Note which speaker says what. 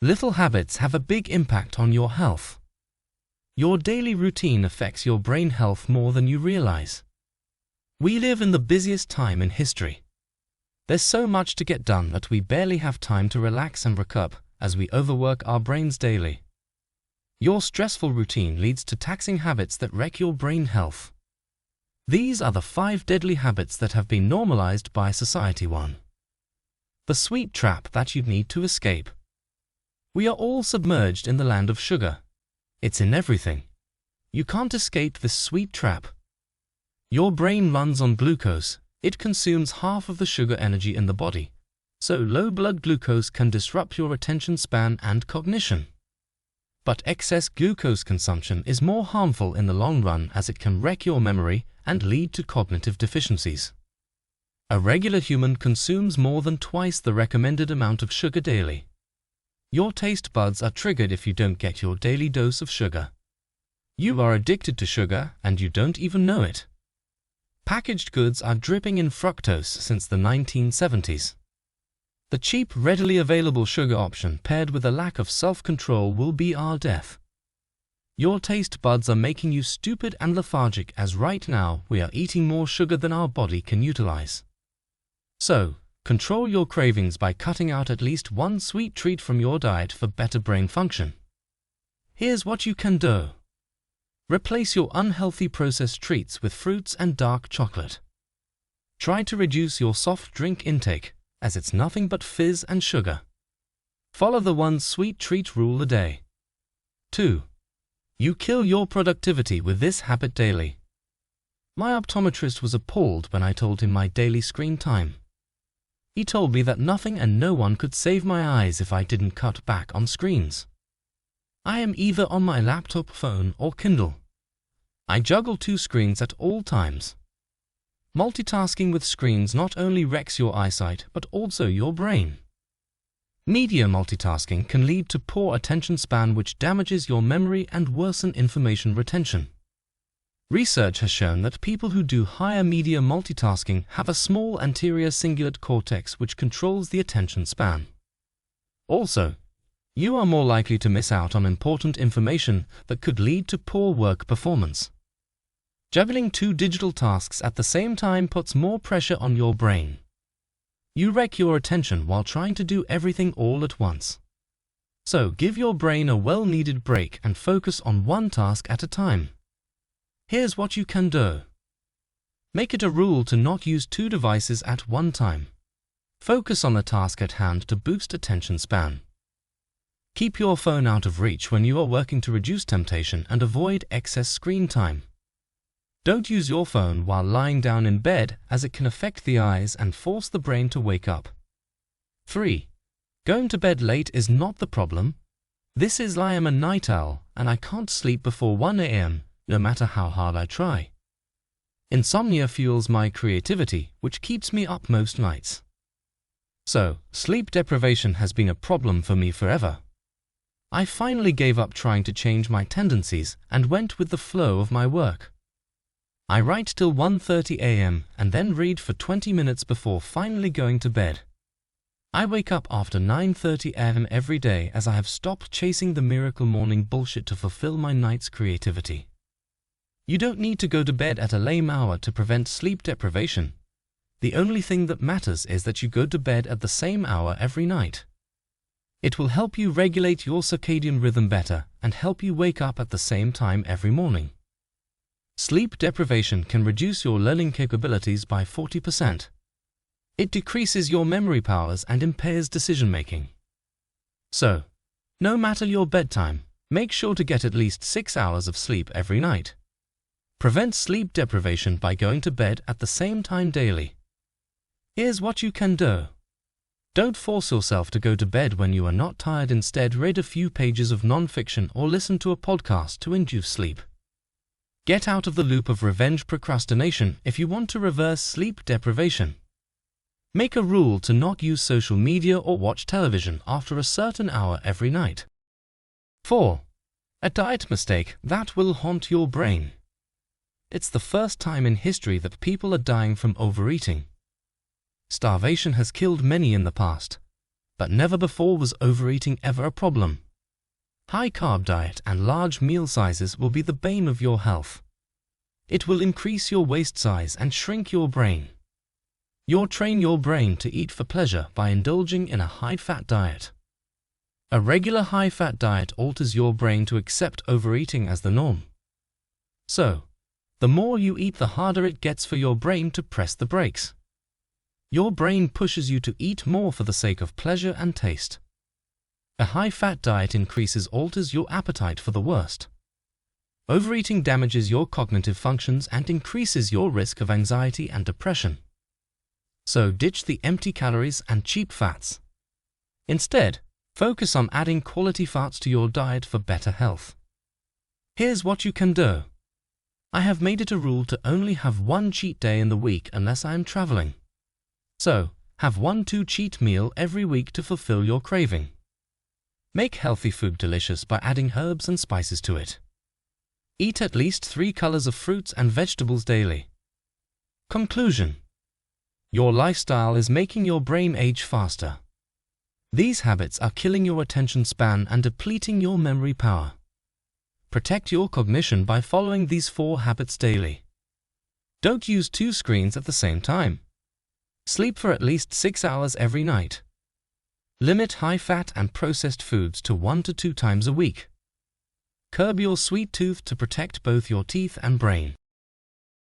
Speaker 1: Little habits have a big impact on your health. Your daily routine affects your brain health more than you realize. We live in the busiest time in history. There's so much to get done that we barely have time to relax and recoup as we overwork our brains daily. Your stressful routine leads to taxing habits that wreck your brain health. These are the 5 deadly habits that have been normalized by society. 1. The sweet trap that you need to escape. We are all submerged in the land of sugar. It's in everything. You can't escape this sweet trap. Your brain runs on glucose. It consumes half of the sugar energy in the body, so low blood glucose can disrupt your attention span and cognition. But excess glucose consumption is more harmful in the long run as it can wreck your memory and lead to cognitive deficiencies. A regular human consumes more than twice the recommended amount of sugar daily. Your taste buds are triggered if you don't get your daily dose of sugar. You are addicted to sugar and you don't even know it. Packaged goods are dripping in fructose since the 1970s. The cheap, readily available sugar option paired with a lack of self-control will be our death. Your taste buds are making you stupid and lethargic as right now we are eating more sugar than our body can utilize. So, control your cravings by cutting out at least one sweet treat from your diet for better brain function. Here's what you can do. Replace your unhealthy processed treats with fruits and dark chocolate. Try to reduce your soft drink intake, as it's nothing but fizz and sugar. Follow the one sweet treat rule a day. 2. You kill your productivity with this habit daily. My optometrist was appalled when I told him my daily screen time. He told me that nothing and no one could save my eyes if I didn't cut back on screens. I am either on my laptop, phone, or Kindle. I juggle 2 screens at all times. Multitasking with screens not only wrecks your eyesight but also your brain. Media multitasking can lead to poor attention span, which damages your memory and worsen information retention. Research has shown that people who do higher media multitasking have a small anterior cingulate cortex which controls the attention span. Also, you are more likely to miss out on important information that could lead to poor work performance. Juggling 2 digital tasks at the same time puts more pressure on your brain. You wreck your attention while trying to do everything all at once. So give your brain a well-needed break and focus on one task at a time. Here's what you can do. Make it a rule to not use 2 devices at one time. Focus on the task at hand to boost attention span. Keep your phone out of reach when you are working to reduce temptation and avoid excess screen time. Don't use your phone while lying down in bed, as it can affect the eyes and force the brain to wake up. 3. Going to bed late is not the problem. This is I am a night owl and I can't sleep before 1 a.m. no matter how hard I try. Insomnia fuels my creativity, which keeps me up most nights. So, sleep deprivation has been a problem for me forever. I finally gave up trying to change my tendencies and went with the flow of my work. I write till 1:30 a.m. and then read for 20 minutes before finally going to bed. I wake up after 9:30 a.m. every day, as I have stopped chasing the miracle morning bullshit to fulfill my night's creativity. You don't need to go to bed at a lame hour to prevent sleep deprivation. The only thing that matters is that you go to bed at the same hour every night. It will help you regulate your circadian rhythm better and help you wake up at the same time every morning. Sleep deprivation can reduce your learning capabilities by 40%. It decreases your memory powers and impairs decision-making. So, no matter your bedtime, make sure to get at least 6 hours of sleep every night. Prevent sleep deprivation by going to bed at the same time daily. Here's what you can do. Don't force yourself to go to bed when you are not tired. Instead, read a few pages of non-fiction or listen to a podcast to induce sleep. Get out of the loop of revenge procrastination if you want to reverse sleep deprivation. Make a rule to not use social media or watch television after a certain hour every night. 4. A diet mistake that will haunt your brain. It's the first time in history that people are dying from overeating. Starvation has killed many in the past, but never before was overeating ever a problem. High-carb diet and large meal sizes will be the bane of your health. It will increase your waist size and shrink your brain. You'll train your brain to eat for pleasure by indulging in a high-fat diet. A regular high-fat diet alters your brain to accept overeating as the norm. So, the more you eat, the harder it gets for your brain to press the brakes. Your brain pushes you to eat more for the sake of pleasure and taste. A high-fat diet alters your appetite for the worst. Overeating damages your cognitive functions and increases your risk of anxiety and depression. So ditch the empty calories and cheap fats. Instead, focus on adding quality fats to your diet for better health. Here's what you can do. I have made it a rule to only have one cheat day in the week unless I am traveling. So, have 1-2 cheat meal every week to fulfill your craving. Make healthy food delicious by adding herbs and spices to it. Eat at least 3 colors of fruits and vegetables daily. Conclusion: your lifestyle is making your brain age faster. These habits are killing your attention span and depleting your memory power. Protect your cognition by following these 4 habits daily. Don't use 2 screens at the same time. Sleep for at least 6 hours every night. Limit high-fat and processed foods to 1 to 2 times a week. Curb your sweet tooth to protect both your teeth and brain.